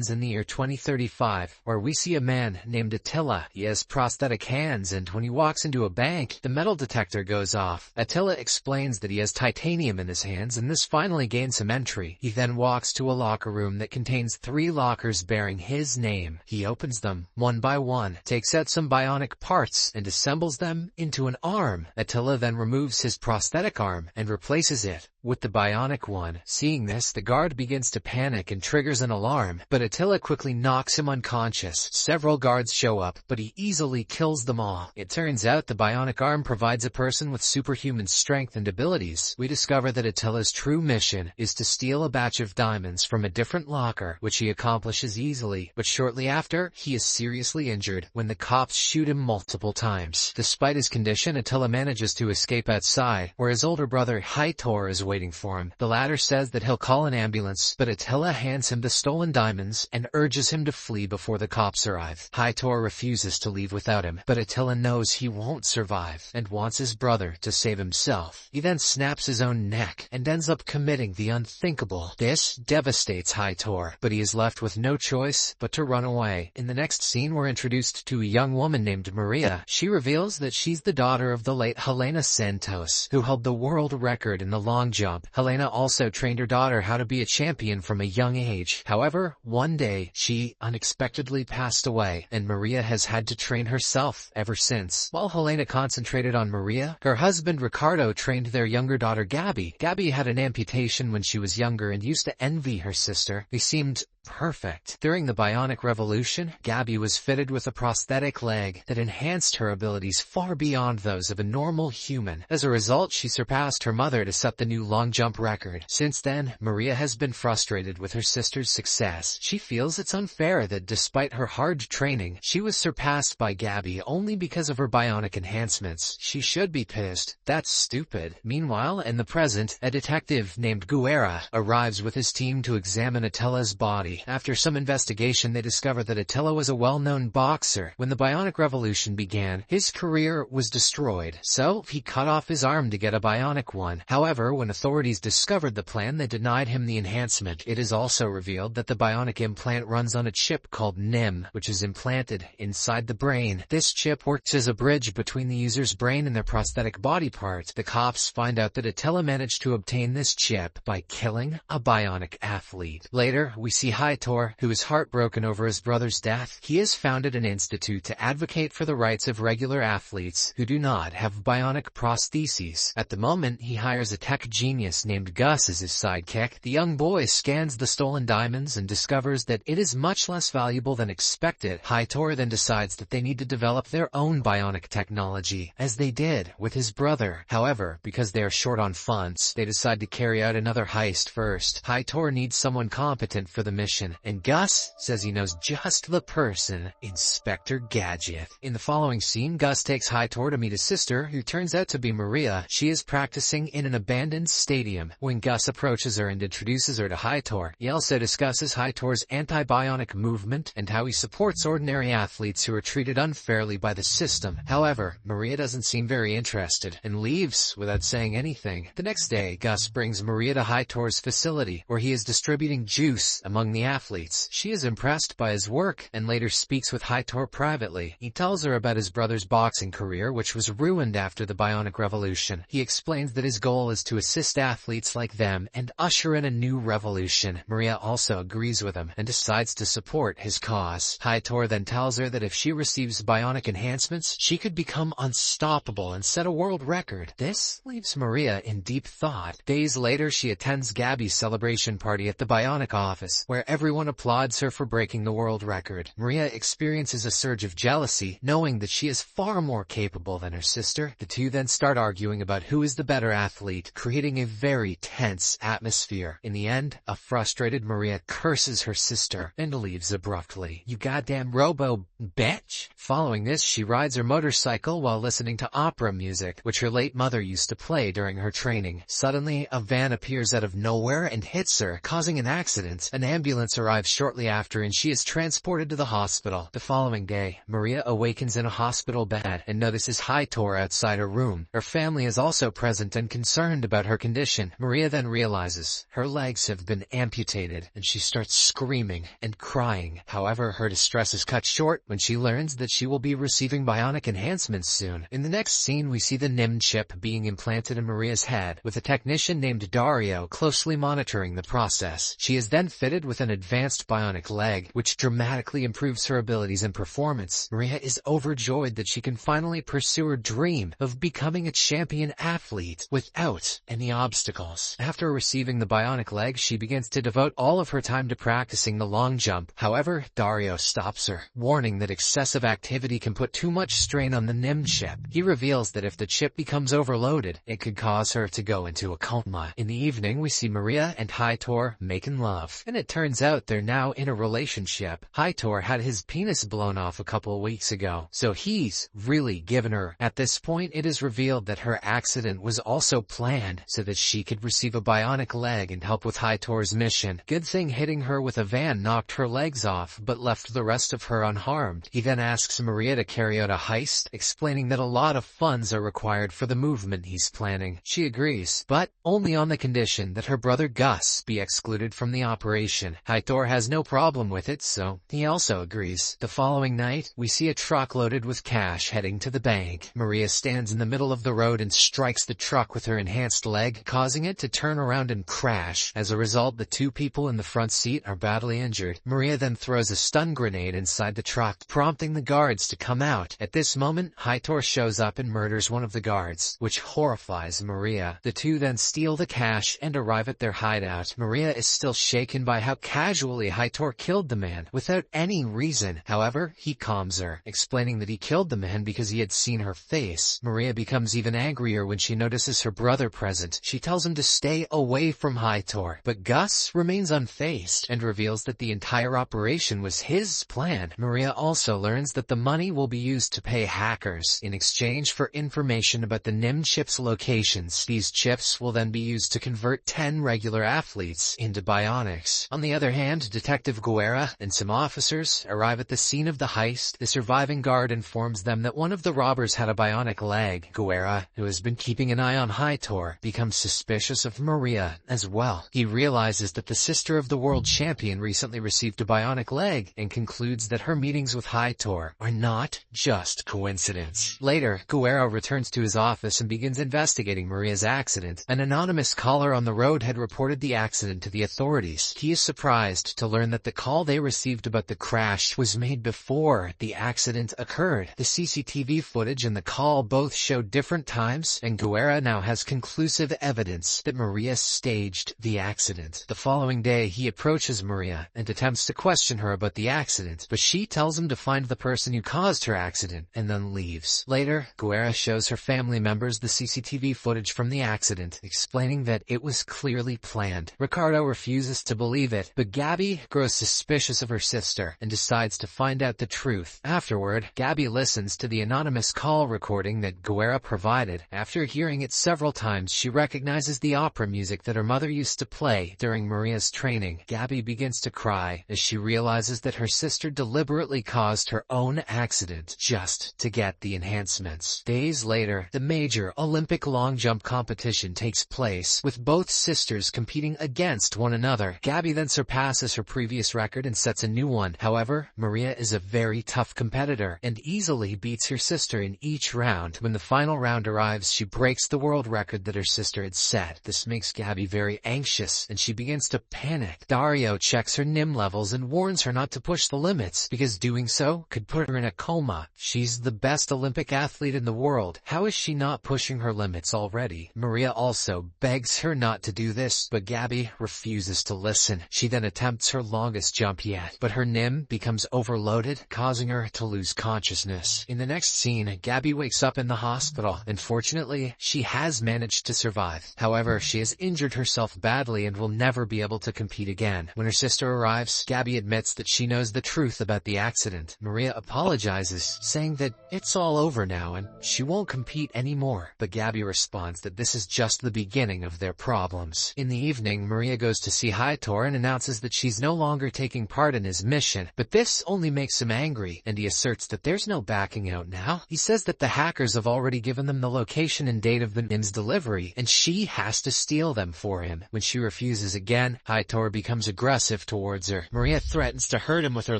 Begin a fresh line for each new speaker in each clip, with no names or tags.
begins in the year 2035, where we see a man named Attila. He has prosthetic hands, and when he walks into a bank, the metal detector goes off. Attila explains that he has titanium in his hands, and this finally gains him entry. He then walks to a locker room that contains 3 lockers bearing his name. He opens them one by one, takes out some bionic parts, and assembles them into an arm. Attila then removes his prosthetic arm and replaces it with the bionic one. Seeing this, the guard begins to panic and triggers an alarm, but Attila quickly knocks him unconscious. Several guards show up, but he easily kills them all. It turns out the bionic arm provides a person with superhuman strength and abilities. We discover that Attila's true mission is to steal a batch of diamonds from a different locker, which he accomplishes easily, but shortly after, he is seriously injured when the cops shoot him multiple times. Despite his condition, Attila manages to escape outside, where his older brother Haitor is waiting for him. The latter says that he'll call an ambulance, but Attila hands him the stolen diamonds and urges him to flee before the cops arrive. Haitor refuses to leave without him, but Attila knows he won't survive and wants his brother to save himself. He then snaps his own neck and ends up committing the unthinkable. This devastates Haitor, but he is left with no choice but to run away. In the next scene, we're introduced to a young woman named Maria. She reveals that she's the daughter of the late Helena Santos, who held the world record in the long jump. Helena also trained her daughter how to be a champion from a young age. However, one day, she unexpectedly passed away, and Maria has had to train herself ever since. While Helena concentrated on Maria, her husband Ricardo trained their younger daughter Gabby. Gabby had an amputation when she was younger and used to envy her sister. They seemed perfect. During the Bionic Revolution, Gabby was fitted with a prosthetic leg that enhanced her abilities far beyond those of a normal human. As a result, she surpassed her mother to set the new long jump record. Since then, Maria has been frustrated with her sister's success. She feels it's unfair that despite her hard training, she was surpassed by Gabby only because of her bionic enhancements. She should be pissed. That's stupid. Meanwhile, in the present, a detective named Guerra arrives with his team to examine Attila's body. After some investigation, they discover that Attila was a well-known boxer. When the Bionic Revolution began, his career was destroyed, so he cut off his arm to get a bionic one. However, when authorities discovered the plan, they denied him the enhancement. It is also revealed that the bionic implant runs on a chip called NIM, which is implanted inside the brain. This chip works as a bridge between the user's brain and their prosthetic body part. The cops find out that Attila managed to obtain this chip by killing a bionic athlete. Later, we see Haitor, who is heartbroken over his brother's death. He has founded an institute to advocate for the rights of regular athletes who do not have bionic prostheses. At the moment, he hires a tech genius named Gus as his sidekick. The young boy scans the stolen diamonds and discovers that it is much less valuable than expected. Haitor then decides that they need to develop their own bionic technology, as they did with his brother. However, because they are short on funds, they decide to carry out another heist first. Haitor needs someone competent for the mission, and Gus says he knows just the person, Inspector Gadget. In the following scene, Gus takes Haitor to meet his sister, who turns out to be Maria. She is practicing in an abandoned stadium. When Gus approaches her and introduces her to Haitor, he also discusses Haitor's anti-bionic movement and how he supports ordinary athletes who are treated unfairly by the system. However, Maria doesn't seem very interested and leaves without saying anything. The next day, Gus brings Maria to Haitor's facility, where he is distributing juice among the athletes. She is impressed by his work and later speaks with Haitor privately. He tells her about his brother's boxing career, which was ruined after the Bionic Revolution. He explains that his goal is to assist athletes like them and usher in a new revolution. Maria also agrees with him and decides to support his cause. Haitor then tells her that if she receives bionic enhancements, she could become unstoppable and set a world record. This leaves Maria in deep thought. Days later, she attends Gabby's celebration party at the Bionic office, where everyone applauds her for breaking the world record. Maria experiences a surge of jealousy, knowing that she is far more capable than her sister. The two then start arguing about who is the better athlete, creating a very tense atmosphere. In the end, a frustrated Maria curses her sister and leaves abruptly. "You goddamn robo bitch." Following this, she rides her motorcycle while listening to opera music, which her late mother used to play during her training. Suddenly, a van appears out of nowhere and hits her, causing an accident. An ambulance ambulance arrives shortly after and she is transported to the hospital. The following day, Maria awakens in a hospital bed and notices Heitor outside her room. Her family is also present and concerned about her condition. Maria then realizes her legs have been amputated and she starts screaming and crying. However, her distress is cut short when she learns that she will be receiving bionic enhancements soon. In the next scene, we see the NIM chip being implanted in Maria's head, with a technician named Dario closely monitoring the process. She is then fitted with an advanced bionic leg, which dramatically improves her abilities and performance. Maria is overjoyed that she can finally pursue her dream of becoming a champion athlete without any obstacles. After receiving the bionic leg, she begins to devote all of her time to practicing the long jump. However, Dario stops her, warning that excessive activity can put too much strain on the NIM chip. He reveals that if the chip becomes overloaded, it could cause her to go into a coma. In the evening, we see Maria and Heitor making love, and it turns out they're now in a relationship. Heitor had his penis blown off a couple weeks ago, so he's really given her. At this point, it is revealed that her accident was also planned so that she could receive a bionic leg and help with Heitor's mission. Good thing hitting her with a van knocked her legs off, but left the rest of her unharmed. He then asks Maria to carry out a heist, explaining that a lot of funds are required for the movement he's planning. She agrees, but only on the condition that her brother Gus be excluded from the operation. Heitor has no problem with it, so he also agrees. The following night, we see a truck loaded with cash heading to the bank. Maria stands in the middle of the road and strikes the truck with her enhanced leg, causing it to turn around and crash. As a result, the two people in the front seat are badly injured. Maria then throws a stun grenade inside the truck, prompting the guards to come out. At this moment, Heitor shows up and murders one of the guards, which horrifies Maria. The two then steal the cash and arrive at their hideout. Maria is still shaken by how casually Heitor killed the man, without any reason. However, he calms her, explaining that he killed the man because he had seen her face. Maria becomes even angrier when she notices her brother present. She tells him to stay away from Heitor, but Gus remains unfazed and reveals that the entire operation was his plan. Maria also learns that the money will be used to pay hackers in exchange for information about the NIM chip's locations. These chips will then be used to convert 10 regular athletes into bionics. On the other hand, Detective Guerra and some officers arrive at the scene of the heist. The surviving guard informs them that one of the robbers had a bionic leg. Guerra, who has been keeping an eye on Heitor, becomes suspicious of Maria as well. He realizes that the sister of the world champion recently received a bionic leg and concludes that her meetings with Heitor are not just coincidence. Later, Guerra returns to his office and begins investigating Maria's accident. An anonymous caller on the road had reported the accident to the authorities. He is surprised to learn that the call they received about the crash was made before the accident occurred. The CCTV footage and the call both showed different times, and Guerra now has conclusive evidence that Maria staged the accident. The following day, he approaches Maria and attempts to question her about the accident, but she tells him to find the person who caused her accident and then leaves. Later, Guerra shows her family members the CCTV footage from the accident, explaining that it was clearly planned. Ricardo refuses to believe it, but Gabby grows suspicious of her sister and decides to find out the truth. Afterward, Gabby listens to the anonymous call recording that Guerra provided. After hearing it several times, she recognizes the opera music that her mother used to play during Maria's training. Gabby begins to cry as she realizes that her sister deliberately caused her own accident just to get the enhancements. Days later, the major Olympic long jump competition takes place, with both sisters competing against one another. Gabby then surpasses her previous record and sets a new one. However, Maria is a very tough competitor and easily beats her sister in each round. When the final round arrives, she breaks the world record that her sister had set. This makes Gabby very anxious and she begins to panic. Dario checks her NIM levels and warns her not to push the limits because doing so could put her in a coma. She's the best Olympic athlete in the world. How is she not pushing her limits already? Maria also begs her not to do this, but Gabby refuses to listen. She then attempts her longest jump yet, but her NIM becomes overloaded, causing her to lose consciousness. In the next scene, Gabby wakes up in the hospital, and fortunately, she has managed to survive. However, she has injured herself badly and will never be able to compete again. When her sister arrives, Gabby admits that she knows the truth about the accident. Maria apologizes, saying that it's all over now and she won't compete anymore. But Gabby responds that this is just the beginning of their problems. In the evening, Maria goes to see Heitor and announces announces that she's no longer taking part in his mission, but this only makes him angry, and he asserts that there's no backing out now. He says that the hackers have already given them the location and date of the NIMS delivery, and she has to steal them for him. When she refuses again, Hightower becomes aggressive towards her. Maria threatens to hurt him with her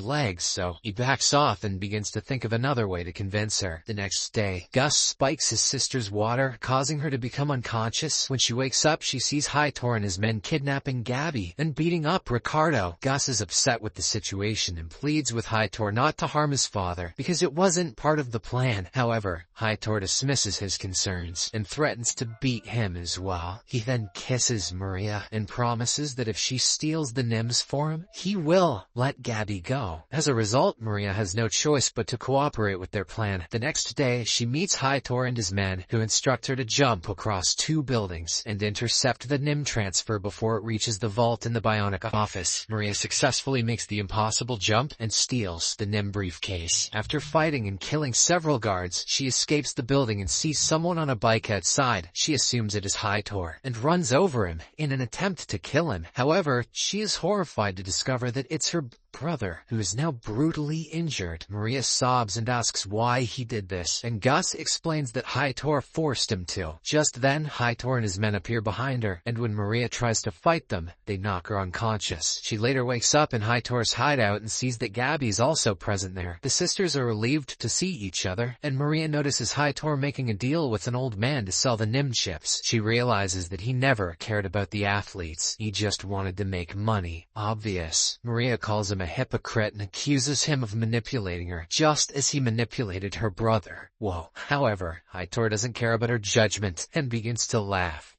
legs, so he backs off and begins to think of another way to convince her. The next day, Gus spikes his sister's water, causing her to become unconscious. When she wakes up, she sees Hightower and his men kidnapping Gabby and beating up Ricardo. Gus is upset with the situation and pleads with Hightower not to harm his father because it wasn't part of the plan. However, Hightower dismisses his concerns and threatens to beat him as well. He then kisses Maria and promises that if she steals the NIMS for him, he will let Gabby go. As a result, Maria has no choice but to cooperate with their plan. The next day, she meets Hightower and his men, who instruct her to jump across 2 buildings and intercept the NIM transfer before it reaches the vault in the Bionic office. Maria successfully makes the impossible jump and steals the NIM briefcase. After fighting and killing several guards, she escapes the building and sees someone on a bike outside. She assumes it is Hightower and runs over him in an attempt to kill him. However, she is horrified to discover that it's her brother, who is now brutally injured. Maria sobs and asks why he did this, and Gus explains that Hightower forced him to. Just then, Hightower and his men appear behind her, and when Maria tries to fight them, they knock her unconscious. She later wakes up in Hightower's hideout and sees that Gabby is also present there. The sisters are relieved to see each other, and Maria notices Hightower making a deal with an old man to sell the NIM chips. She realizes that he never cared about the athletes. He just wanted to make money. Obvious. Maria calls him a hypocrite and accuses him of manipulating her, just as he manipulated her brother. Whoa. However, Hightower doesn't care about her judgment and begins to laugh.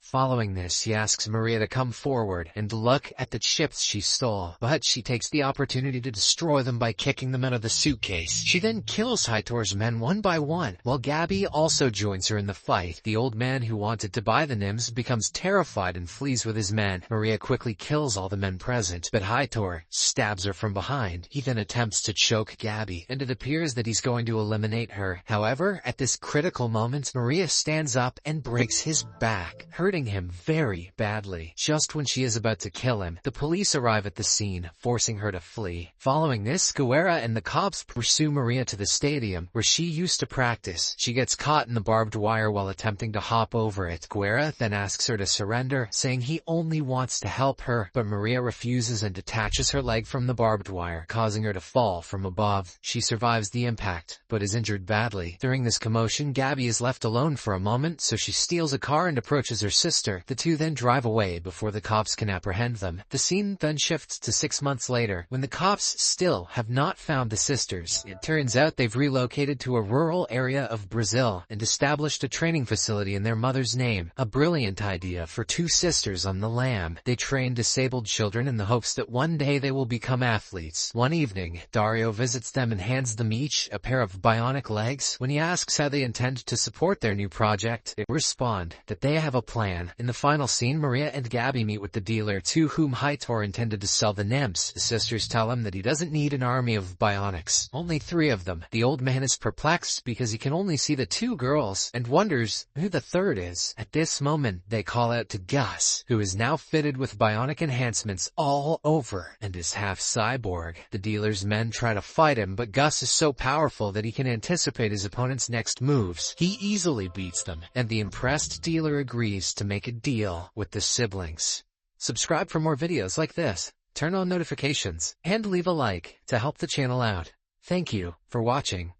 Following this, he asks Maria to come forward and look at the chips she stole, but she takes the opportunity to destroy them by kicking them out of the suitcase. She then kills Hightower's men one by one, while Gabby also joins her in the fight. The old man who wanted to buy the NIMS becomes terrified and flees with his men. Maria quickly kills all the men present, but Hightower stabs her from behind. He then attempts to choke Gabby, and it appears that he's going to eliminate her. However, at this critical moment, Maria stands up and breaks his back, hurting him very badly. Just when she is about to kill him, the police arrive at the scene, forcing her to flee. Following this, Guerra and the cops pursue Maria to the stadium, where she used to practice. She gets caught in the barbed wire while attempting to hop over it. Guerra then asks her to surrender, saying he only wants to help her, but Maria refuses and detaches her leg from the barbed wire, causing her to fall from above. She survives the impact, but is injured badly. During this commotion, Gabby is left alone for a moment, so she steals a car and approaches her sister. The two then drive away before the cops can apprehend them. The scene then shifts to 6 months later, when the cops still have not found the sisters. It turns out they've relocated to a rural area of Brazil and established a training facility in their mother's name. A brilliant idea for 2 sisters on the lam. They train disabled children in the hopes that one day they will become athletes. One evening, Dario visits them and hands them each a pair of bionic legs. When he asks how they intend to support their new project, they respond that they have a plan. In the final scene, Maria and Gabby meet with the dealer to whom Hightower intended to sell the NIMS. The sisters tell him that he doesn't need an army of bionics, only 3 of them. The old man is perplexed because he can only see the 2 girls and wonders who the third is. At this moment, they call out to Gus, who is now fitted with bionic enhancements all over and is half cyborg. The dealer's men try to fight him, but Gus is so powerful that he can anticipate his opponent's next moves. He easily beats them, and the impressed dealer agrees to make a deal with the siblings. Subscribe for more videos like this, turn on notifications, and leave a like to help the channel out. Thank you for watching.